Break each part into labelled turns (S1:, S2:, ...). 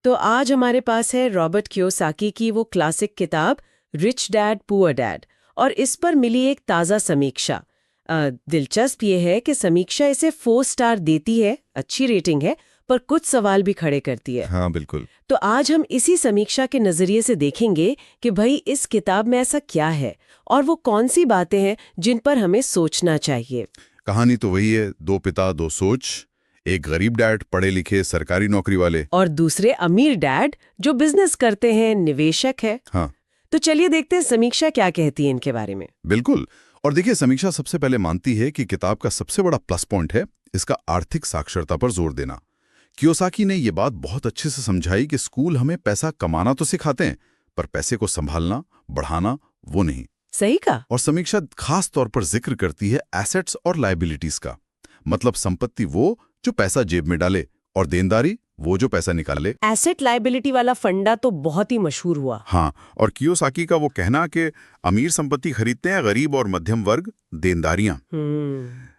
S1: तो आज हमारे पास है रॉबर्ट कियोसाकी की वो क्लासिक किताब रिच डैड पुअर डैड, और इस पर मिली एक ताज़ा समीक्षा। दिलचस्प ये है कि समीक्षा इसे 4 स्टार देती है, अच्छी रेटिंग है, पर कुछ सवाल भी खड़े करती है।
S2: हाँ बिल्कुल।
S1: तो आज हम इसी समीक्षा के नज़रिए से देखेंगे कि भाई इस किताब में ऐसा क्या है और वो कौन सी बातें हैं जिन पर हमें सोचना चाहिए।
S2: कहानी तो वही है, 2 पिता 2 सोच। एक गरीब डैड, पढ़े लिखे सरकारी नौकरी वाले,
S1: और दूसरे अमीर डैड जो बिजनेस करते हैं, निवेशक है।
S2: हाँ
S1: तो चलिए देखते हैं समीक्षा क्या कहती है इनके बारे में।
S2: बिल्कुल। और देखिए, समीक्षा सबसे पहले मानती है कि किताब का सबसे बड़ा प्लस पॉइंट है इसका आर्थिक साक्षरता पर जोर देना। कियोसाकी ने ये बात बहुत अच्छे से समझाई कि स्कूल हमें पैसा कमाना तो सिखाते हैं, पर पैसे को संभालना, बढ़ाना वो नहीं।
S1: सही कहा।
S2: और समीक्षा खास तौर पर जिक्र करती है एसेट्स और लायबिलिटीज का। मतलब संपत्ति वो जो पैसा जेब में डाले, और देनदारी वो जो पैसा निकाले।
S1: एसेट लायबिलिटी वाला फंडा तो बहुत ही मशहूर हुआ।
S2: हाँ, और कियोसाकी का वो कहना कि अमीर संपत्ति खरीदते हैं, गरीब और मध्यम वर्ग देनदारियां।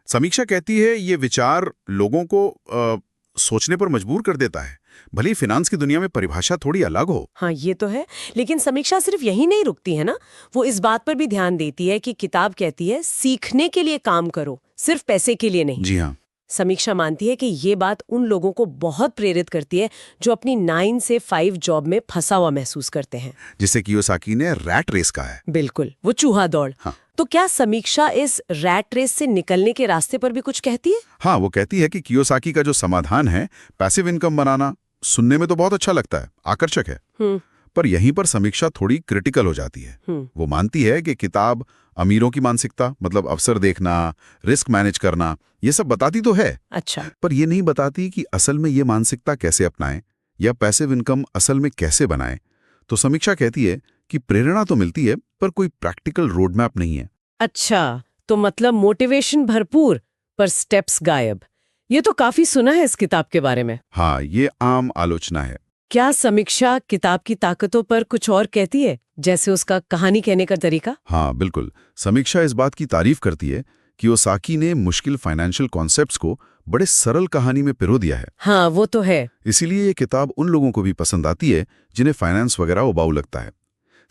S2: समीक्षा कहती है ये विचार लोगों को सोचने पर मजबूर कर देता है, भले ही फिनांस की दुनिया में परिभाषा थोड़ी अलग हो।
S1: हाँ ये तो है, लेकिन समीक्षा सिर्फ यही नहीं रुकती है ना, वो इस बात पर भी ध्यान देती है कि किताब कहती है सीखने के लिए काम करो, सिर्फ पैसे के लिए नहीं।
S2: जी हाँ।
S1: समीक्षा मानती है कि ये बात उन लोगों को बहुत प्रेरित करती है जो अपनी 9 से 5 जॉब में फंसा हुआ महसूस करते हैं,
S2: जिसे कियोसाकी ने रैट रेस कहा है।
S1: बिल्कुल, वो चूहा दौड़।
S2: हाँ।
S1: तो क्या समीक्षा इस रैट रेस से निकलने के रास्ते पर भी कुछ कहती है?
S2: हाँ, वो कहती है कि कियोसाकी का जो समाधान है पैसिव इनकम बनाना, सुनने में तो बहुत अच्छा लगता है, आकर्षक है। पर यहीं पर समीक्षा थोड़ी क्रिटिकल हो जाती है। वो मानती है कि किताब अमीरों की मानसिकता, मतलब अवसर देखना, रिस्क मैनेज करना, ये सब बताती तो है।
S1: अच्छा।
S2: पर ये नहीं बताती कि असल में ये मानसिकता कैसे अपनाएं या पैसिव इनकम असल में कैसे बनाएं। तो समीक्षा कहती है कि प्रेरणा तो मिलती है, पर कोई प्रैक्टिकल रोड मैप नहीं है।
S1: अच्छा, तो मतलब मोटिवेशन भरपूर पर स्टेप्स गायब। ये तो काफी सुना है इस किताब के बारे में।
S2: हाँ, ये आम आलोचना है।
S1: क्या समीक्षा किताब की ताकतों पर कुछ और कहती है, जैसे उसका कहानी कहने का तरीका?
S2: हाँ बिल्कुल। समीक्षा इस बात की तारीफ करती है कि कियोसाकी ने मुश्किल फाइनेंशियल कॉन्सेप्ट्स को बड़े सरल कहानी में पिरो दिया है।
S1: हाँ वो तो है।
S2: इसीलिए ये किताब उन लोगों को भी पसंद आती है जिन्हें फाइनेंस वगैरह उबाऊ लगता है।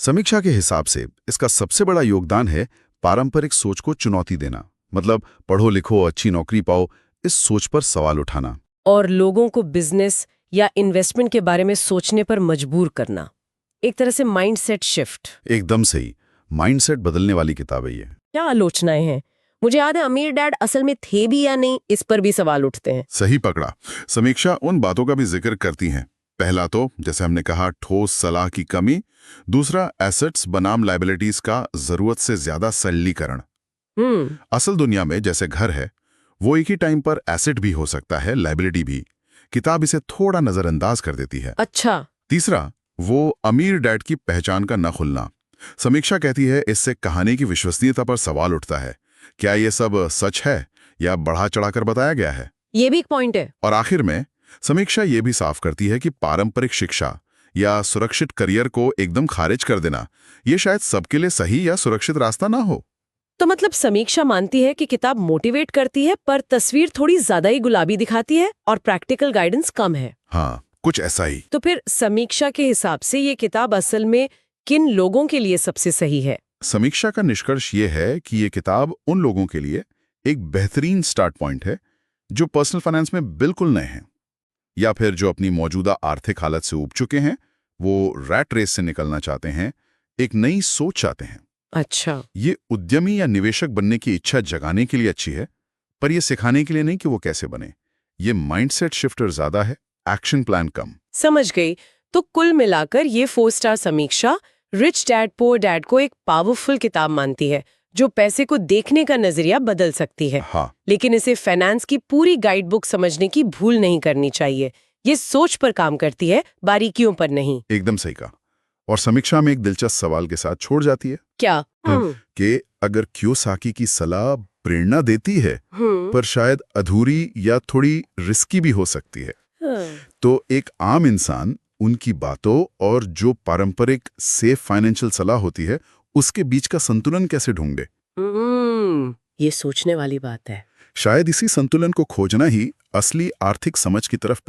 S2: समीक्षा के हिसाब से इसका सबसे बड़ा योगदान है पारंपरिक सोच को चुनौती देना। मतलब पढ़ो लिखो, अच्छी नौकरी पाओ, इस सोच पर सवाल उठाना
S1: और लोगों को बिजनेस या इन्वेस्टमेंट के बारे में सोचने पर मजबूर करना। एक तरह से माइंडसेट शिफ्ट।
S2: एकदम सही, माइंडसेट बदलने वाली किताब है ये।
S1: क्या आलोचनाएं हैं। मुझे याद है अमीर डैड असल में थे भी या नहीं, इस पर भी सवाल उठते हैं।
S2: सही पकड़ा। समीक्षा उन बातों का भी जिक्र करती हैं। पहला तो जैसे हमने कहा, ठोस सलाह की कमी। दूसरा, एसेट्स बनाम लायबिलिटीज का जरूरत से ज्यादा सरलीकरण। असल दुनिया में जैसे घर है, वो एक ही टाइम पर एसेट भी हो सकता है, लायबिलिटी भी। किताब इसे थोड़ा नजरअंदाज कर देती है।
S1: अच्छा।
S2: तीसरा, वो अमीर डैड की पहचान का न खुलना। समीक्षा कहती है इससे कहानी की विश्वसनीयता पर सवाल उठता है। क्या ये सब सच है या बढ़ा चढ़ाकर बताया गया है?
S1: ये भी एक पॉइंट है।
S2: और आखिर में समीक्षा ये भी साफ करती है कि पारंपरिक शिक्षा या सुरक्षित करियर को एकदम खारिज कर देना, ये शायद सबके लिए सही या सुरक्षित रास्ता ना हो।
S1: तो मतलब समीक्षा मानती है कि किताब मोटिवेट करती है, पर तस्वीर थोड़ी ज्यादा ही गुलाबी दिखाती है और प्रैक्टिकल गाइडेंस कम है।
S2: हाँ, कुछ ऐसा ही।
S1: तो फिर समीक्षा के हिसाब से ये किताब असल में किन लोगों के लिए सबसे सही है?
S2: समीक्षा का निष्कर्ष ये है कि ये किताब उन लोगों के लिए एक बेहतरीन स्टार्ट पॉइंट है जो पर्सनल फाइनेंस में बिल्कुल नए हैं, या फिर जो अपनी मौजूदा आर्थिक हालत से ऊब चुके हैं, वो रैट रेस से निकलना चाहते हैं, एक नई सोच चाहते हैं।
S1: अच्छा।
S2: ये उद्यमी या निवेशक बनने की इच्छा जगाने के लिए अच्छी है, पर यह सिखाने के लिए नहीं कि वो कैसे बने। ये माइंडसेट शिफ्टर ज्यादा है, एक्शन प्लान कम।
S1: समझ गई। तो कुल मिलाकर ये 4 स्टार समीक्षा रिच डैड पुअर डैड को एक पावरफुल किताब मानती है जो पैसे को देखने का नजरिया बदल सकती है।
S2: हाँ।
S1: लेकिन इसे फाइनेंस की पूरी गाइड बुक समझने की भूल नहीं करनी चाहिए। ये सोच पर काम करती है, बारीकियों पर नहीं।
S2: एकदम सही कहा। और समीक्षा में एक दिलचस्प सवाल के साथ छोड़ जाती है।
S1: क्या?
S2: कि अगर कियोसाकी की सलाह प्रेरणा देती है, पर शायद अधूरी या थोड़ी रिस्की भी हो सकती है, तो एक आम इंसान उनकी बातों और जो पारंपरिक सेफ फाइनेंशियल सलाह होती है उसके बीच का संतुलन कैसे ढूंढे?
S1: ये सोचने वाली बात है।
S2: शायद इसी संतुलन को खोजना ही असली आर्थिक समझ की तरफ